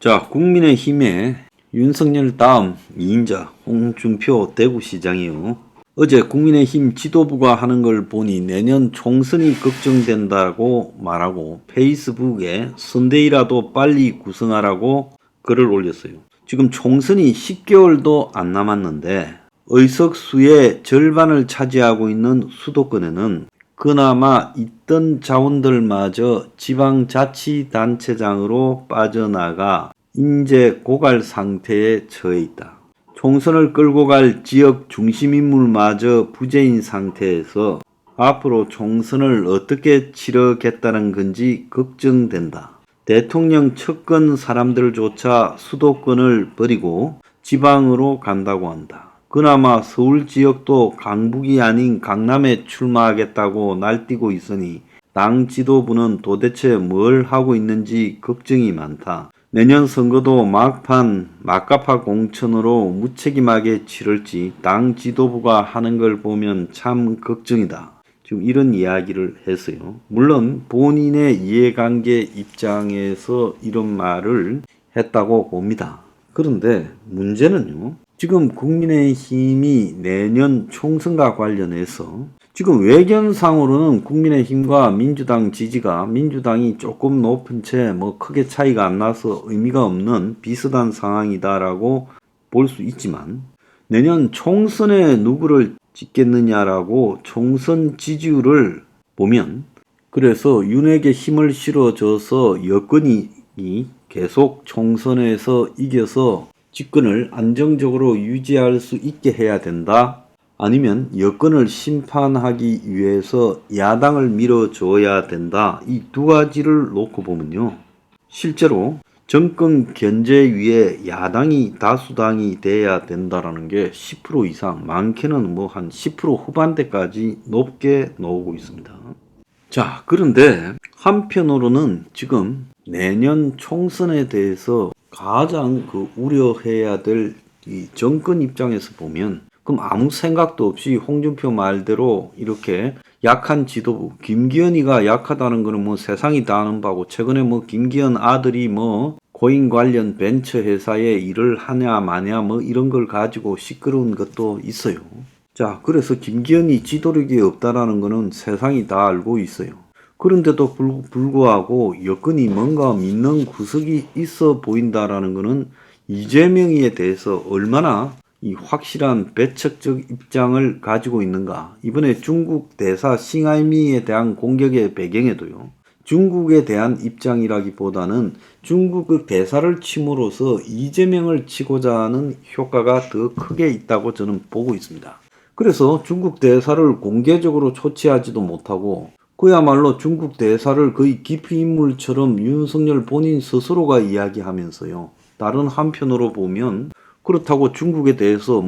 자, 국민의힘의 윤석열 다음 2인자 홍준표 대구시장이요. 어제 국민의힘 지도부가 하는 걸 보니 내년 총선이 걱정된다고 말하고 페이스북에 선대위라도 빨리 구성하라고 글을 올렸어요. 지금 총선이 10개월도 안 남았는데 의석수의 절반을 차지하고 있는 수도권에는 그나마 있던 자원들마저 지방자치단체장으로 빠져나가 인재 고갈 상태에 처해 있다. 총선을 끌고 갈 지역 중심인물마저 부재인 상태에서 앞으로 총선을 어떻게 치르겠다는 건지 걱정된다. 대통령 측근 사람들조차 수도권을 버리고 지방으로 간다고 한다. 그나마 서울 지역도 강북이 아닌 강남에 출마하겠다고 날뛰고 있으니 당 지도부는 도대체 뭘 하고 있는지 걱정이 많다. 내년 선거도 막판 막가파 공천으로 무책임하게 치를지 당 지도부가 하는 걸 보면 참 걱정이다. 지금 이런 이야기를 했어요. 물론 본인의 이해관계 입장에서 이런 말을 했다고 봅니다. 그런데 문제는요. 지금 국민의힘이 내년 총선과 관련해서 지금 외견상으로는 국민의힘과 민주당 지지가 민주당이 조금 높은 채 크게 차이가 안 나서 의미가 없는 비슷한 상황이다라고 볼 수 있지만 내년 총선에 누구를 찍겠느냐라고 총선 지지율을 보면 그래서 윤핵에 힘을 실어줘서 여권이 계속 총선에서 이겨서 집권을 안정적으로 유지할 수 있게 해야 된다. 아니면 여권을 심판하기 위해서 야당을 밀어줘야 된다. 이 두 가지를 놓고 보면요. 실제로 정권 견제 위에 야당이 다수당이 돼야 된다라는 게 10% 이상, 많게는 한 10% 후반대까지 높게 나오고 있습니다. 자, 그런데 한편으로는 지금 내년 총선에 대해서 가장 우려해야 될 이 정권 입장에서 보면 그럼 아무 생각도 없이 홍준표 말대로 이렇게 약한 지도부, 김기현이가 약하다는 거는 세상이 다 아는 바고 최근에 김기현 아들이 코인 관련 벤처 회사에 일을 하냐 마냐 이런 걸 가지고 시끄러운 것도 있어요. 자, 그래서 김기현이 지도력이 없다라는 거는 세상이 다 알고 있어요. 그런데도 불구하고 여건이 뭔가 믿는 구석이 있어 보인다라는 거는 이재명에 대해서 얼마나 이 확실한 배척적 입장을 가지고 있는가. 이번에 중국 대사 싱하이미에 대한 공격의 배경에도요. 중국에 대한 입장이라기보다는 중국 대사를 침으로써 이재명을 치고자 하는 효과가 더 크게 있다고 저는 보고 있습니다. 그래서 중국 대사를 공개적으로 초치하지도 못하고 그야말로 중국 대사를 거의 기피 인물처럼 윤석열 본인 스스로가 이야기하면서요. 다른 한편으로 보면 그렇다고 중국에 대해서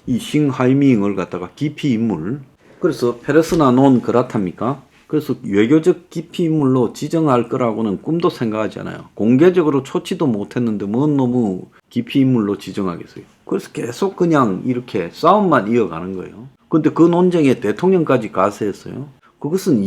이 싱하이밍을 갖다가 기피 인물, 그래서 페르소나 논 그라타입니까? 그래서 외교적 기피 인물로 지정할 거라고는 꿈도 생각하지 않아요. 공개적으로 초치도 못했는데 너무 기피 인물로 지정하겠어요. 그래서 계속 그냥 이렇게 싸움만 이어가는 거예요. 근데 그 논쟁에 대통령까지 가세했어요. 그것은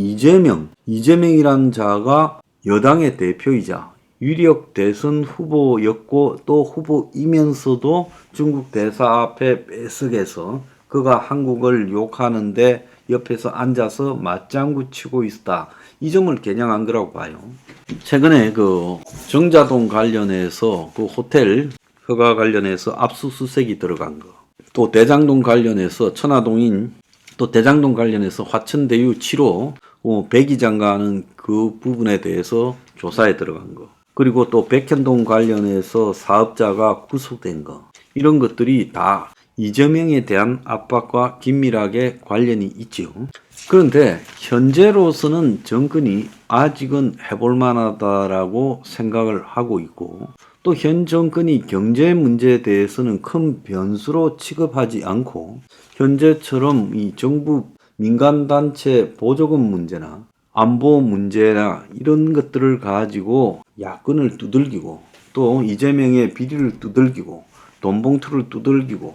이재명이라는 자가 여당의 대표이자 유력 대선 후보였고 또 후보이면서도 중국 대사 앞에 뺏어서 그가 한국을 욕하는데 옆에서 앉아서 맞장구 치고 있다. 이 점을 겨냥한 거라고 봐요. 최근에 정자동 관련해서 호텔 허가 관련해서 압수수색이 들어간 거. 또 대장동 관련해서 천화동인 또 대장동 관련해서 화천대유 7호 백이 장가하는 그 부분에 대해서 조사에 들어간 거. 그리고 또 백현동 관련해서 사업자가 구속된 거. 이런 것들이 다 이재명에 대한 압박과 긴밀하게 관련이 있지요. 그런데 현재로서는 정권이 아직은 해볼 만하다라고 생각을 하고 있고 또 현 정권이 경제 문제에 대해서는 큰 변수로 취급하지 않고 현재처럼 이 정부 민간단체 보조금 문제나 안보 문제나 이런 것들을 가지고 야권을 두들기고 또 이재명의 비리를 두들기고 돈봉투를 두들기고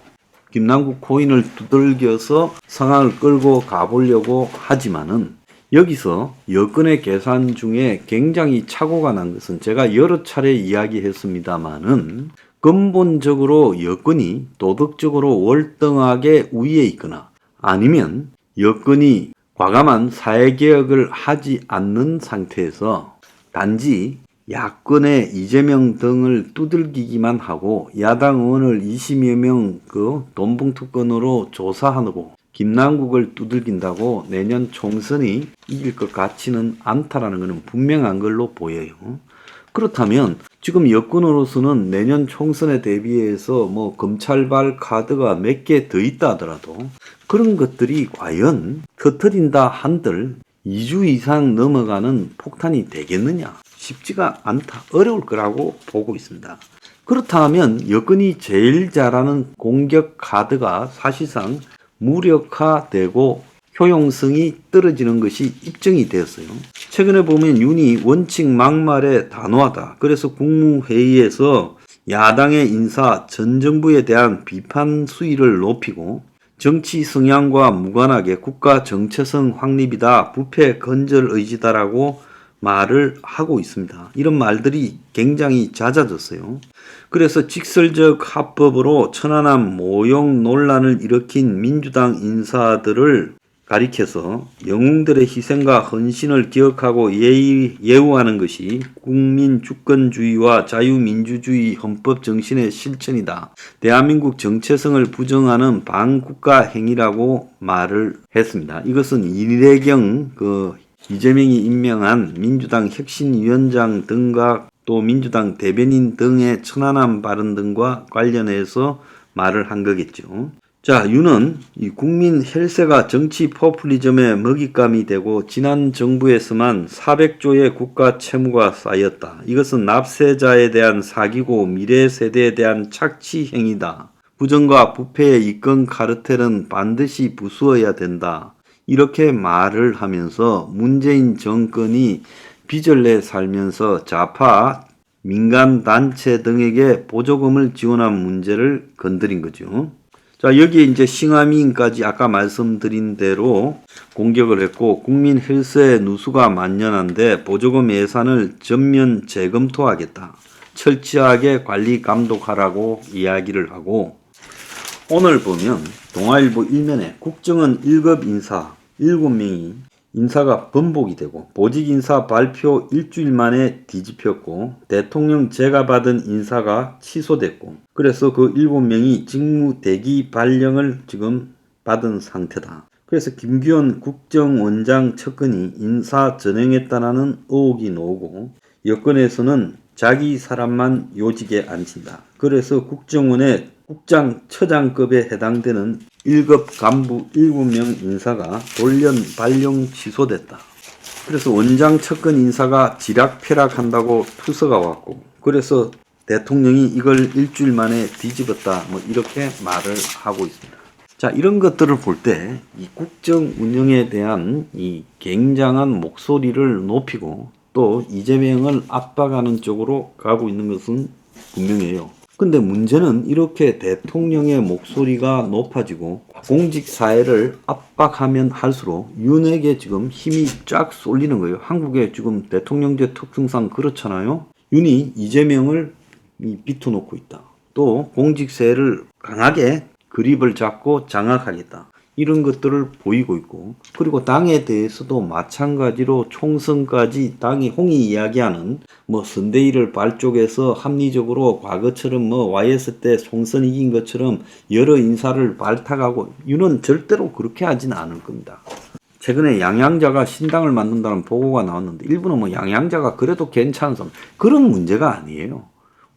김남국 코인을 두들겨서 상황을 끌고 가보려고 하지만은 여기서 여건의 계산 중에 굉장히 착오가 난 것은 제가 여러 차례 이야기했습니다마는 근본적으로 여건이 도덕적으로 월등하게 우위에 있거나 아니면 여건이 과감한 사회개혁을 하지 않는 상태에서 단지 야권의 이재명 등을 두들기기만 하고 야당 의원을 20여 명 돈봉투건으로 조사하고 김남국을 두들긴다고 내년 총선이 이길 것 같지는 않다라는 것은 분명한 걸로 보여요. 그렇다면 지금 여권으로서는 내년 총선에 대비해서 검찰발 카드가 몇 개 더 있다 하더라도 그런 것들이 과연 터트린다 한들 2주 이상 넘어가는 폭탄이 되겠느냐? 쉽지가 않다. 어려울 거라고 보고 있습니다. 그렇다면 여건이 제일 잘하는 공격 카드가 사실상 무력화되고 효용성이 떨어지는 것이 입증이 되었어요. 최근에 보면 윤이 원칙 막말에 단호하다. 그래서 국무회의에서 야당의 인사 전 정부에 대한 비판 수위를 높이고 정치 성향과 무관하게 국가 정체성 확립이다. 부패 건절 의지다라고 말을 하고 있습니다. 이런 말들이 굉장히 잦아졌어요. 그래서 직설적 합법으로 천안함 모욕 논란을 일으킨 민주당 인사들을 가리켜서 영웅들의 희생과 헌신을 기억하고 예우하는 것이 국민 주권주의와 자유민주주의 헌법 정신의 실천이다. 대한민국 정체성을 부정하는 반국가 행위라고 말을 했습니다. 이것은 이래경 이재명이 임명한 민주당 혁신위원장 등과 또 민주당 대변인 등의 천안함 발언 등과 관련해서 말을 한 거겠죠. 자, 윤은 이 국민 혈세가 정치 포퓰리즘의 먹잇감이 되고 지난 정부에서만 400조의 국가 채무가 쌓였다. 이것은 납세자에 대한 사기고 미래 세대에 대한 착취 행위다. 부정과 부패의 이권 카르텔은 반드시 부수어야 된다. 이렇게 말을 하면서 문재인 정권이 빚을 내 살면서 좌파 민간단체 등에게 보조금을 지원한 문제를 건드린 거죠. 자, 여기에 이제 싱하민까지 아까 말씀드린 대로 공격을 했고 국민 헬스의 누수가 만연한데 보조금 예산을 전면 재검토하겠다. 철저하게 관리 감독하라고 이야기를 하고 오늘 보면 동아일보 일면에 국정원 1급 인사 7명이 인사가 번복이 되고 보직 인사 발표 일주일 만에 뒤집혔고 대통령 제가 받은 인사가 취소됐고 그래서 그 7명이 직무 대기 발령을 지금 받은 상태다. 그래서 김규현 국정원장 측근이 인사 전행했다는 의혹이 나오고 여권에서는 자기 사람만 요직에 앉힌다. 그래서 국정원의 국장 처장급에 해당되는 1급 간부 7명 인사가 돌연 발령 취소됐다. 그래서 원장 측근 인사가 지락펴락한다고 투서가 왔고 그래서 대통령이 이걸 일주일 만에 뒤집었다 이렇게 말을 하고 있습니다. 자, 이런 것들을 볼 때 이 국정 운영에 대한 이 굉장한 목소리를 높이고 또 이재명을 압박하는 쪽으로 가고 있는 것은 분명해요. 근데 문제는 이렇게 대통령의 목소리가 높아지고 공직사회를 압박하면 할수록 윤에게 지금 힘이 쫙 쏠리는 거예요. 한국의 지금 대통령제 특성상 그렇잖아요. 윤이 이재명을 비춰놓고 있다. 또 공직사회를 강하게 그립을 잡고 장악하겠다. 이런 것들을 보이고 있고 그리고 당에 대해서도 마찬가지로 총선까지 당이 홍이 이야기하는 선대위를 발족해서 합리적으로 과거처럼 YS 때 총선 이긴 것처럼 여러 인사를 발탁하고 윤은 절대로 그렇게 하지는 않을 겁니다. 최근에 양양자가 신당을 만든다는 보고가 나왔는데 일부는 양양자가 그래도 괜찮아서 그런 문제가 아니에요.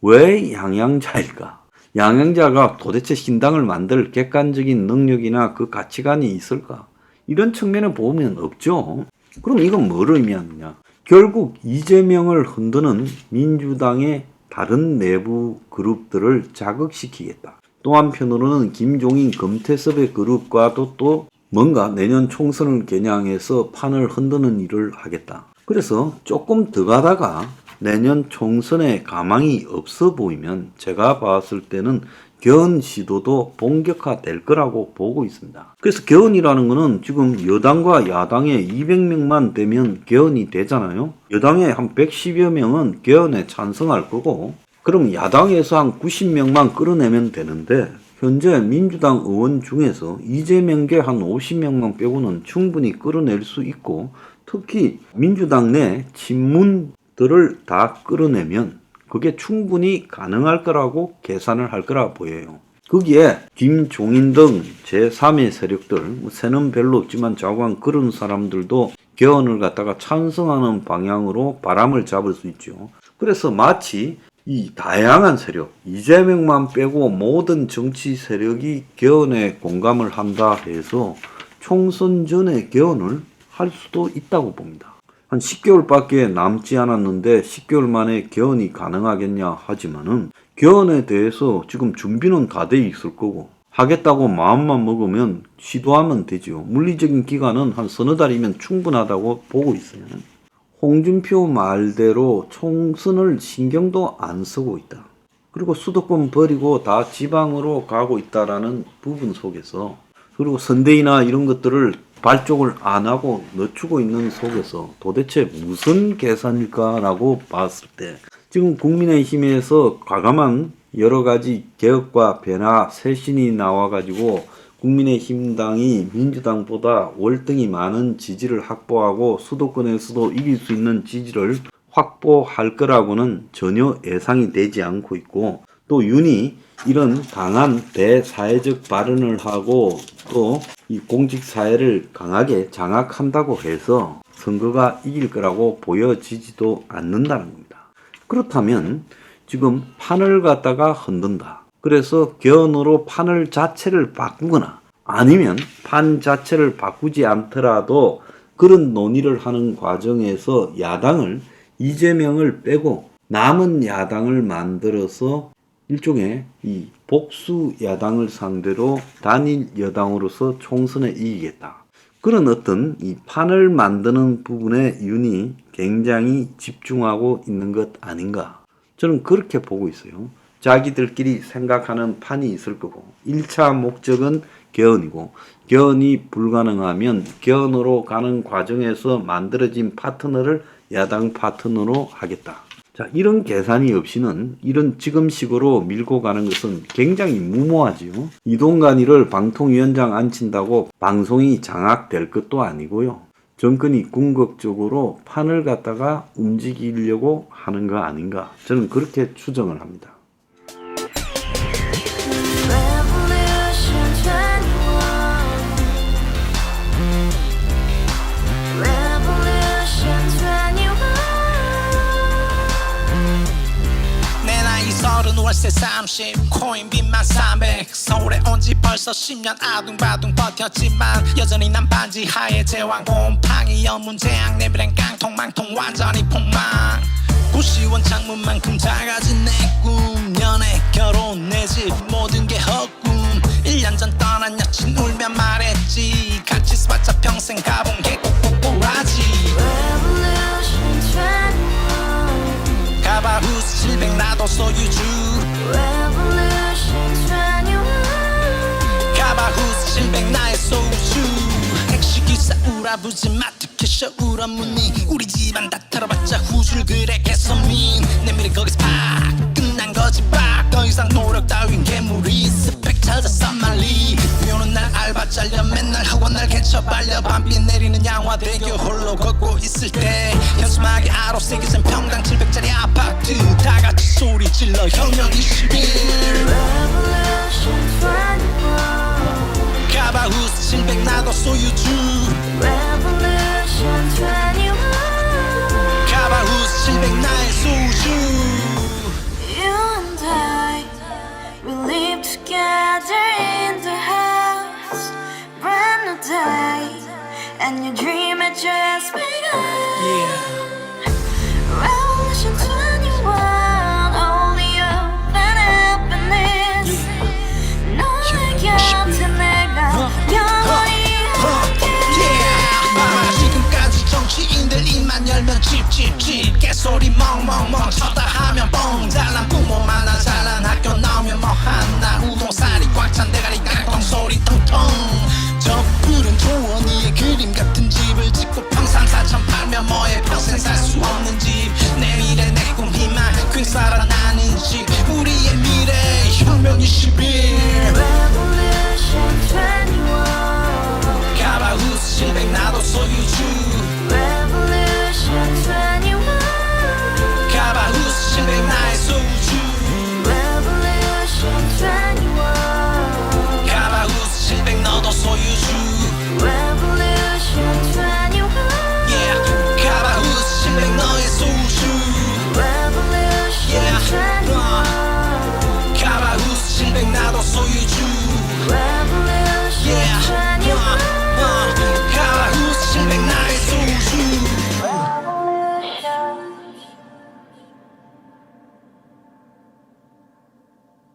왜 양양자일까? 양양자가 도대체 신당을 만들 객관적인 능력이나 그 가치관이 있을까? 이런 측면을 보면 없죠. 그럼 이건 뭘 의미하느냐? 결국 이재명을 흔드는 민주당의 다른 내부 그룹들을 자극시키겠다. 또 한편으로는 김종인 금태섭의 그룹과도 또 뭔가 내년 총선을 겨냥해서 판을 흔드는 일을 하겠다. 그래서 조금 더 가다가 내년 총선에 가망이 없어 보이면 제가 봤을 때는 개헌 시도도 본격화될 거라고 보고 있습니다. 그래서 개헌이라는 거는 지금 여당과 야당의 200명만 되면 개헌이 되잖아요. 여당의 한 110여 명은 개헌에 찬성할 거고, 그럼 야당에서 한 90명만 끌어내면 되는데, 현재 민주당 의원 중에서 이재명계 한 50명만 빼고는 충분히 끌어낼 수 있고, 특히 민주당 내 친문들을 다 끌어내면 그게 충분히 가능할 거라고 계산을 할 거라 보여요. 거기에 김종인 등 제3의 세력들, 새는 별로 없지만 자관 그런 사람들도 개헌을 갖다가 찬성하는 방향으로 바람을 잡을 수 있죠. 그래서 마치 이 다양한 세력, 이재명만 빼고 모든 정치 세력이 개헌에 공감을 한다 해서 총선 전에 개헌을 할 수도 있다고 봅니다. 한 10개월밖에 남지 않았는데 10개월 만에 개헌이 가능하겠냐 하지만은 개헌에 대해서 지금 준비는 다 돼 있을 거고 하겠다고 마음만 먹으면 시도하면 되죠. 물리적인 기간은 한 서너 달이면 충분하다고 보고 있어요. 홍준표 말대로 총선을 신경도 안 쓰고 있다. 그리고 수도권 버리고 다 지방으로 가고 있다라는 부분 속에서, 그리고 선대위나 이런 것들을 발족을 안 하고 늦추고 있는 속에서 도대체 무슨 계산일까라고 봤을 때, 지금 국민의힘에서 과감한 여러 가지 개혁과 변화, 쇄신이 나와가지고 국민의힘당이 민주당보다 월등히 많은 지지를 확보하고 수도권에서도 이길 수 있는 지지를 확보할 거라고는 전혀 예상이 되지 않고 있고, 또 윤이 이런 강한 대사회적 발언을 하고 또 이 공직사회를 강하게 장악한다고 해서 선거가 이길 거라고 보여지지도 않는다는 겁니다. 그렇다면 지금 판을 갖다가 흔든다. 그래서 개헌으로 판을 자체를 바꾸거나 아니면 판 자체를 바꾸지 않더라도 그런 논의를 하는 과정에서 야당을, 이재명을 빼고 남은 야당을 만들어서 일종의 이 복수 야당을 상대로 단일 여당으로서 총선에 이기겠다. 그런 어떤 이 판을 만드는 부분에 윤이 굉장히 집중하고 있는 것 아닌가. 저는 그렇게 보고 있어요. 자기들끼리 생각하는 판이 있을 거고, 1차 목적은 개헌이고, 개헌이 불가능하면 개헌으로 가는 과정에서 만들어진 파트너를 야당 파트너로 하겠다. 자, 이런 계산이 없이는 이런 지금식으로 밀고 가는 것은 굉장히 무모하지요. 이동관이를 방통위원장 앉힌다고 방송이 장악될 것도 아니고요. 정권이 궁극적으로 판을 갖다가 움직이려고 하는 거 아닌가. 저는 그렇게 추정을 합니다. 월세 30 코인빚만 300 서울에 온지 벌써 10년 아둥바둥 버텼지만 여전히 난 반지 하에 제왕 곰팡이 연문제약 내비랑 깡통망통 완전히 폭망 90원 창문만큼 작아진 내 꿈 연애 결혼 내 집 모든 게 헛꿈 1년 전 떠난 여친 울며 말했지 같이 써봤자 평생 가본 게 꼭꼭꼭라지 가바후스 700 나도 소유주 가바후스 700 나의 소주 택시기사 우라부지 마트캐셔 울어무니 우리 집안 다 털어봤자 후줄 그래 개선민 내 미래 거기서 팍 끝난 거지 팍 더 이상 노력 따윈 괴물이 스펙 찾아 쌈말리 비오는 날 알바 잘려 맨날 학원 날 개쳐 발려 밤비 내리는 양화대교 홀로 걷고 있을 때 현수막에 아로 새겨진 평당 700짜리 아파트 다같이 소리 질러 혁명 21 가바후스 700 나도 소유주 가바후스 700 나의 소주 Together in the house, brand new day, and your dream had just begun. Revolution 21, only hope and happiness. 너의 곁에 내가 영원히 함께. 지금까지 정치인들 입만 열면 찝찝찝 개소리 멍멍멍